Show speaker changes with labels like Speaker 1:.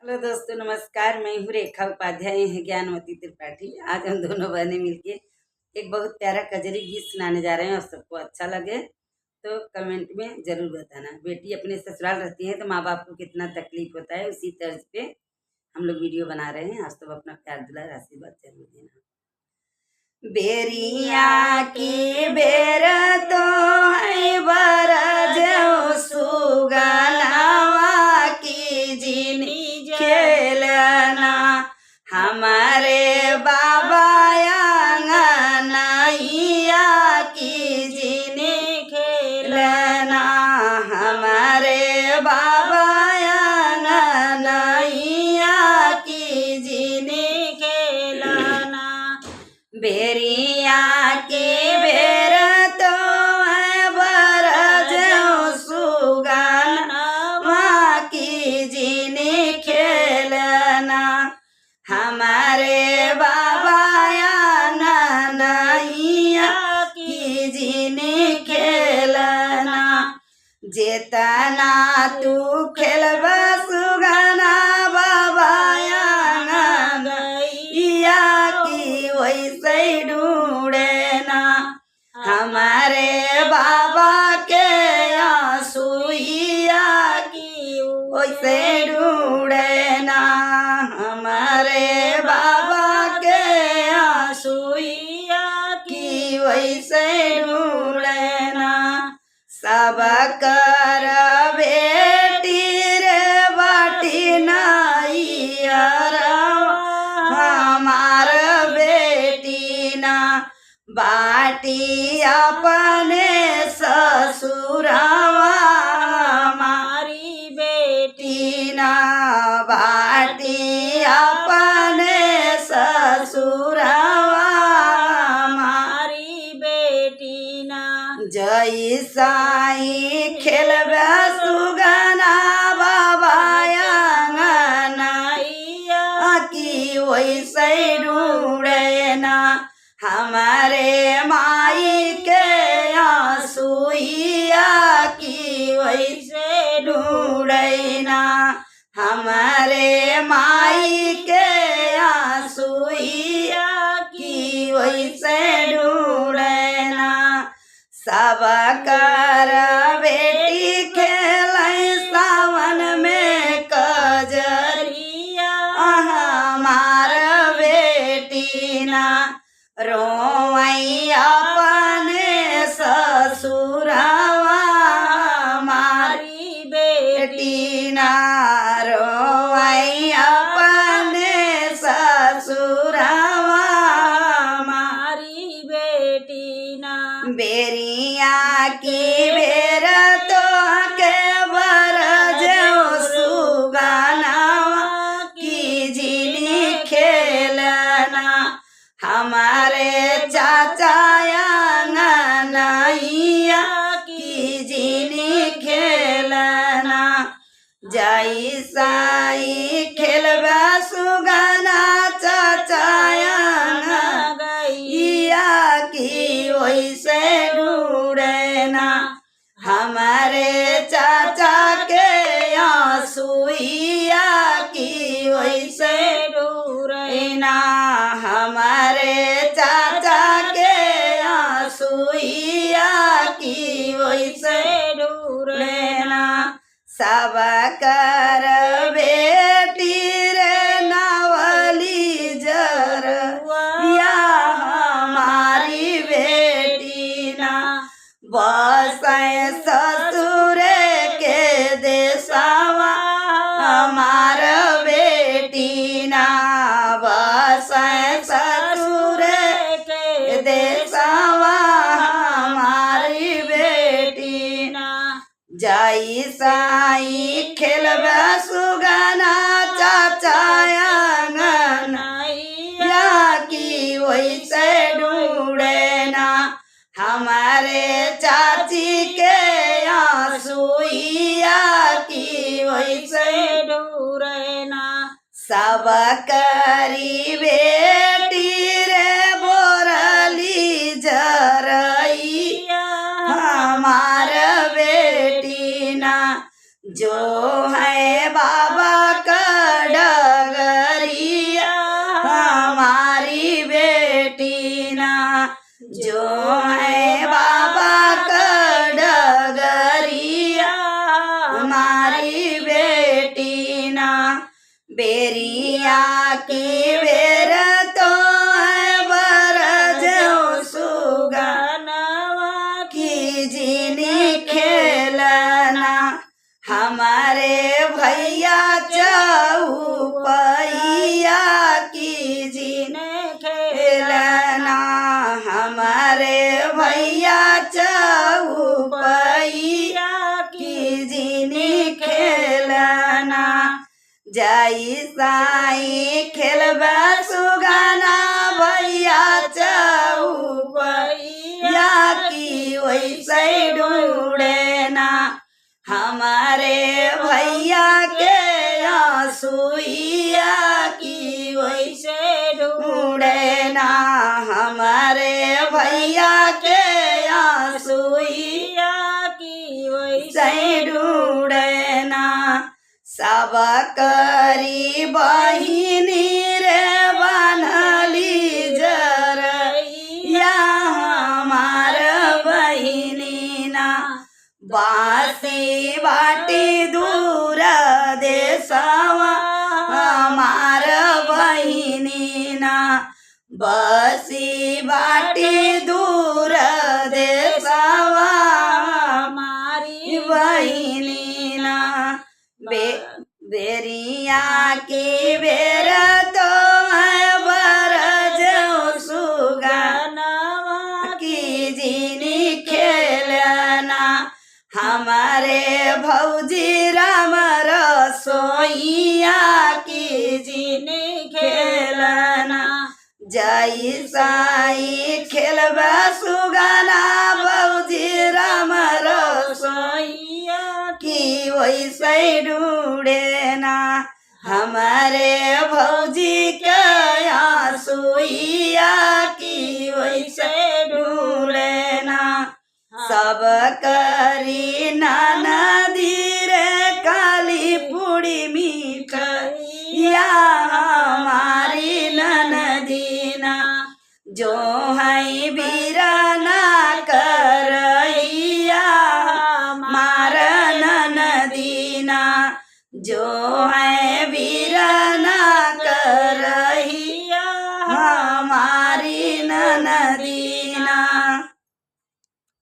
Speaker 1: Hello दोस्तों, नमस्कार। मैं हूँ रेखा उपाध्याय है ज्ञानवती त्रिपाठी। आज हम दोनों बहनें मिलके एक बहुत प्यारा कजरी गीत सुनाने जा रहे हैं और सबको अच्छा लगे तो कमेंट में जरूर बताना। बेटी अपने ससुराल रहती है तो माँ बाप को कितना तकलीफ होता है, उसी तर्ज पे हम लोग वीडियो बना रहे हैं। आज तो अपना प्यार दुलार आशीर्वाद जरूर देना। बेरिया की बेर तो है बरज सुगनावा की जिनी खेलना, हमारे बाबा आंगनैया की जिनी खेलना, हमारे बाबा आंगनैया की जिनी खेलना। बेरिया के बेर तो है बरज सुगनावा की जिनी खेलना, हमारे बाबा आंगनैया की जिनी खेलना। जेतना तू खेलब सुगना बाबा आंगनैया की वैसे ढूंढे ना, हमारे बाबा के आंसुइया की वैसे ढूंढे ना, हमारे बाबा के आंसुइया की वैसे ढूंढे ना। सब कर बेटी रे बाटी नैया हमार बेटी ना बाटी अपने ससुरावा, हमारी बेटी ना बाटी अपने ससुरावा, हमारी बेटी ना। जैसाई खेलब सुगना बाबा आंगनैया की वैसे ढूंढे ना, हमारे माई के आंसुइया की वैसे ढूंढे ना, हमारे माई के आंसुइया की वैसे ढूंढे ना। सब कर बेटी खेलै सावन में कजरिया, हमार बेटी ना रोवै अपने ससुरावा, हमारी बेटी ना रोवै अपने ससुरावा, हमारी बेटी ना। बेरिया की बेर तो के बरज सुगनावा की जिनी खेलना, हमारे चाचा आंगनैया की जिनी खेलना। जैसाई खेलबा सुगना चाचा आंगनैया की वैसे ढूंढे ना, हमारे चाचा के आंसुइया की वैसे ढूंढे ना, हमारे चाचा के आंसुइया की वैसे ढूंढे ना। सब कर बेटी रे नावली जरिया, हमारी बेटी ना बसै ससुर के देशवा, हमार बेटी ना बसै ससुर के देशवा, हमारी बेटी ना। जैसाई खेलब सुगना चाचा आंगनैया की वैसे ढूंढे ना, हमारे चाची के आंसुइया की वैसे ढूंढे ना। सब करी बेटी रे बोरली जरैया, हमार बेटी ना जो है बाबा का बेरिया की बेर तो है बरज सुगनवा की जिनी खेलना हमारे भैया चौपैया की जिने खेलना हमारे भैया चौपैया की जिनी खेलना जाई साई खेलबा सुगाना भैया चौपैया की वैसे ढूंढे ना हमारे भैया के आंसुइया की वैसे ढूंढे ना हमारे भैया के आंसुइया की वैसे ढूंढे ना सब करी बहिनी रे बनली जरैया हमार बहिनी ना बासी बाटी दूर देशवा हमार बहिनी ना बसी बाटी दूर देशवा हमारी बहिनी ना बेरिया की बेर तो है बरज सुगनवा की जिनी खेलना हमारे भौजी राम रसोइया की जिनी खेलना जई साई खेलबा सुगना भौजी राम रसोइया की वैसे ढूंढे ना हमारे भौजी के आंसुइया की वैसे ढूंढे ना सब करी नदी रे काली पूड़ी मीठिया हमारी ननदीना जो है बीराना करैया मार ननदीना जो है